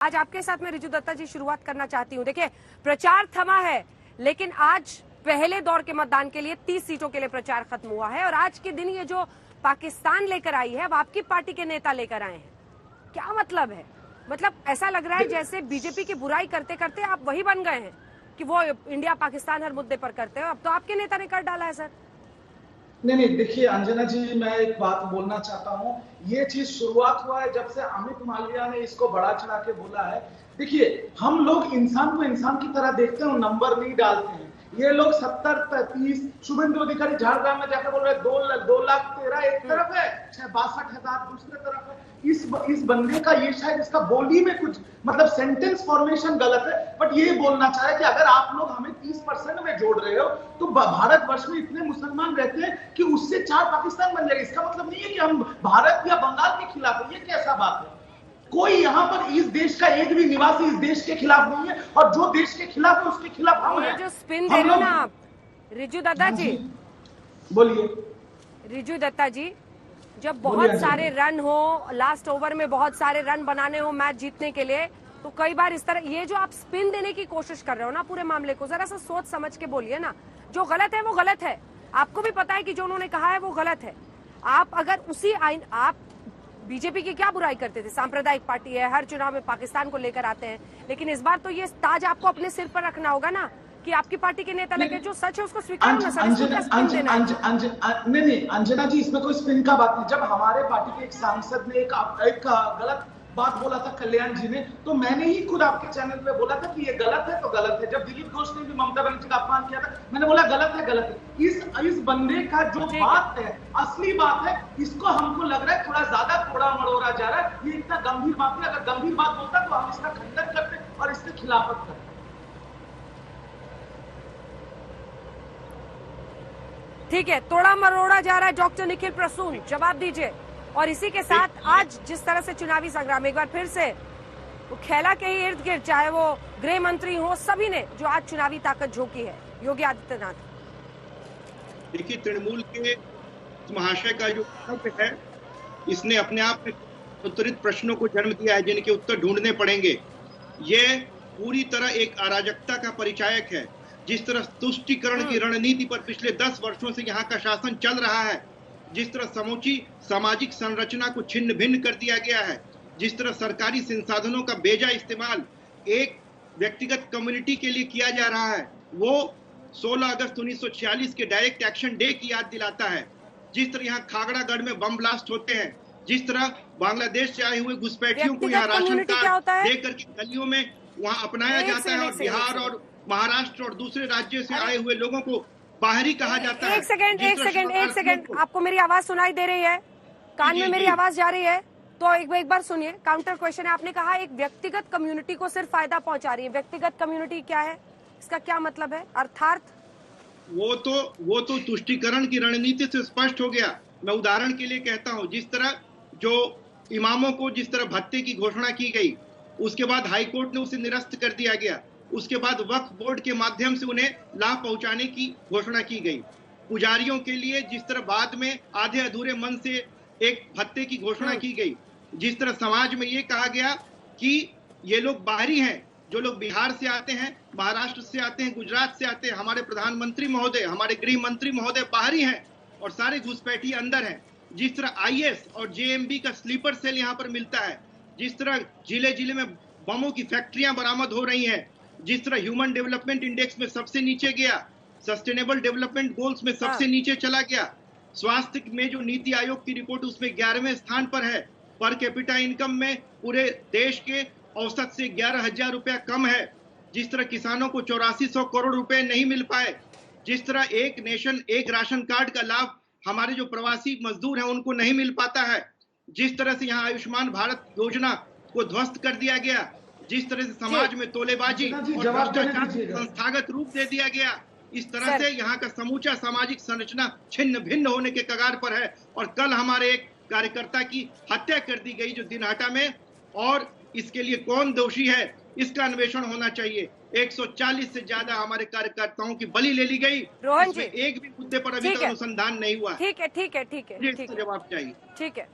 आज आपके साथ में रिजू दत्ता जी शुरुआत करना चाहती हूँ। देखिए, प्रचार थमा है, लेकिन आज पहले दौर के मतदान के लिए 30 सीटों के लिए प्रचार खत्म हुआ है और आज के दिन ये जो पाकिस्तान लेकर आई है, अब आपकी पार्टी के नेता लेकर आए हैं। क्या मतलब है? मतलब ऐसा लग रहा है जैसे बीजेपी की बुराई करते करते आप वही बन गए हैं कि वो इंडिया पाकिस्तान हर मुद्दे पर करते हैं। अब तो आपके नेता ने कर डाला है सर। नहीं, देखिए अंजना जी, मैं एक बात बोलना चाहता हूँ। ये चीज शुरुआत हुआ है जब से अमित मालविया ने इसको बड़ा चढ़ा के बोला है। देखिए, हम लोग इंसान को इंसान की तरह देखते हैं, नंबर नहीं डालते हैं। ये लोग 70-30, शुभेंदु अधिकारी झारखंड में जाकर बोल रहे हैं 2,13,000 एक तरफ है, 62,000 दूसरे तरफ है। इस बंदे का ये शायद इसका बोली में कुछ मतलब सेंटेंस फॉर्मेशन गलत है, बट ये बोलना चाहे कि अगर आप लोग हमें 30% में जोड़ रहे हो तो भारतवर्ष में इतने मुसलमान रहते हैं कि उससे 4 पाकिस्तान बन जाएगा। इसका मतलब नहीं है कि हम भारत या बंगाल के खिलाफ है। ये कैसा बात है? कोई यहाँ पर इस देश का एक भी निवासी इस देश के खिलाफ नहीं है, और जो देश के खिलाफ है उसके खिलाफ हम हैं। जो स्पिन दे रहे हो ना आप रिजू दत्ता जी, बोलिए। रिजू दत्ता जी, जब बहुत सारे रन हो, लास्ट ओवर में बहुत सारे रन बनाने हो मैच जीतने के लिए, तो कई बार इस तरह ये जो आप स्पिन देने की कोशिश कर रहे हो ना पूरे मामले को, जरा सा सोच समझ के बोलिए ना। जो गलत है वो गलत है, आपको भी पता है कि जो उन्होंने कहा है वो गलत है। आप अगर उसी आइन, आप बीजेपी की क्या बुराई करते थे? सांप्रदायिक पार्टी है, हर चुनाव में पाकिस्तान को लेकर आते हैं, लेकिन इस बार तो ये ताज आपको अपने सिर पर रखना होगा ना कि आपकी पार्टी के नेता लगे जो सच है उसको स्वीकार करना। नहीं अंजना जी, इसमें कोई स्पिन का बात नहीं। जब हमारे पार्टी के एक सांसद ने एक गलत बात बोला था कल्याण जी ने, तो मैंने ही खुद आपके चैनल पे बोला था कि ये गलत है तो गलत है। जब दिलीप घोष ने भी ममता बनर्जी का अपमान किया था, मैंने बोला गलत है। इस बंदे का जो बात है, असली बात है, इसको हमको लग रहा है थोड़ा ज्यादा थोड़ा मरोड़ा जा रहा है। ये इतना गंभीर बात है, अगर गंभीर बात होता तो हम इसका खंडन करते और इसकी खिलाफत करते। ठीक है, तोड़ा मरोड़ा जा रहा है। डॉक्टर निखिल प्रसून, जवाब दीजिए। और इसी के साथ आज जिस तरह से चुनावी संग्राम, एक बार फिर से वो खेला के ही इर्द गिर्द, चाहे वो गृह मंत्री हो, सभी ने जो आज चुनावी ताकत झोंकी है। योगी आदित्यनाथ, देखिए, तृणमूल के महाशय का जो कर्तव्य है, इसने अपने आप में उत्तरित प्रश्नों को जन्म दिया है जिनके उत्तर ढूंढने पड़ेंगे। ये पूरी तरह एक अराजकता का परिचायक है। जिस तरह तुष्टीकरण की रणनीति पर पिछले 10 वर्षों से यहाँ का शासन चल रहा है, जिस तरह समूची सामाजिक संरचना को छिन्न भिन्न कर दिया गया है, जिस तरह सरकारी संसाधनों का बेजा इस्तेमाल एक व्यक्तिगत कम्युनिटी के लिए किया जा रहा है, वो 16 अगस्त 1946 के डायरेक्ट एक्शन डे की याद दिलाता है। जिस तरह यहाँ खागड़ागढ़ में बम ब्लास्ट होते हैं, जिस तरह बांग्लादेश से आए हुए घुसपैठियों को यहाँ राशन कार्ड देकर के गलियों में वहाँ अपनाया जाता है, और बिहार और महाराष्ट्र और दूसरे राज्यों से आए हुए लोगों को बाहरी कहा जाता है। एक सेकंड, आपको मेरी आवाज सुनाई दे रही है? कान में मेरी आवाज जा रही है? तो एक बार सुनिए, काउंटर क्वेश्चन है। आपने कहा एक व्यक्तिगत कम्युनिटी को सिर्फ फायदा पहुंचा रही है। व्यक्तिगत कम्युनिटी क्या है, इसका क्या मतलब है? अर्थात वो तो तुष्टीकरण की रणनीति से स्पष्ट हो गया। मैं उदाहरण के लिए कहता हूं, जिस तरह जो इमामों को जिस तरह भत्ते की घोषणा की गई, उसके बाद हाईकोर्ट ने उसे निरस्त कर दिया गया। उसके बाद वक्फ बोर्ड के माध्यम से उन्हें लाभ पहुंचाने की घोषणा की गई। पुजारियों के लिए जिस तरह बाद में आधे अधूरे मन से एक भत्ते की घोषणा की गई, जिस तरह समाज में ये कहा गया कि ये लोग बाहरी हैं, जो लोग बिहार से आते हैं, महाराष्ट्र से आते हैं, गुजरात से आते हैं, हमारे प्रधानमंत्री महोदय, हमारे गृह मंत्री महोदय बाहरी हैं और सारे घुसपैठी अंदर हैं। जिस तरह IS और JMB का स्लीपर सेल यहाँ पर मिलता है, जिस तरह जिले जिले में बमों की फैक्ट्रियां बरामद हो रही हैं, जिस तरह ह्यूमन डेवलपमेंट इंडेक्स में सबसे नीचे गया, सस्टेनेबल डेवलपमेंट गोल्स में सबसे नीचे चला गया, स्वास्थ्य में जो नीति आयोग की रिपोर्ट उसमें 11वें स्थान पर है, पर कैपिटा इनकम में पूरे देश के औसत से 11,000 रुपया कम है, जिस तरह किसानों को 8400 करोड़ रुपए नहीं मिल पाए, जिस तरह एक नेशन एक राशन कार्ड का लाभ हमारे जो प्रवासी मजदूर हैं उनको नहीं मिल पाता है, जिस तरह से यहाँ आयुष्मान भारत योजना को ध्वस्त कर दिया गया, जिस तरह से समाज में तोलेबाजी और भ्रष्टाचार संस्थागत रूप दे दिया गया, इस तरह से यहाँ का समूचा सामाजिक संरचना छिन्न भिन्न होने के कगार पर है। और कल हमारे एक कार्यकर्ता की हत्या कर दी गई जो दिनहाटा में, और इसके लिए कौन दोषी है इसका अन्वेषण होना चाहिए। 140 से ज्यादा हमारे कार्यकर्ताओं की बलि ले ली गई। रोहन जी, एक भी मुद्दे पर अभी तक अनुसंधान नहीं हुआ। ठीक है, जवाब चाहिए। ठीक है।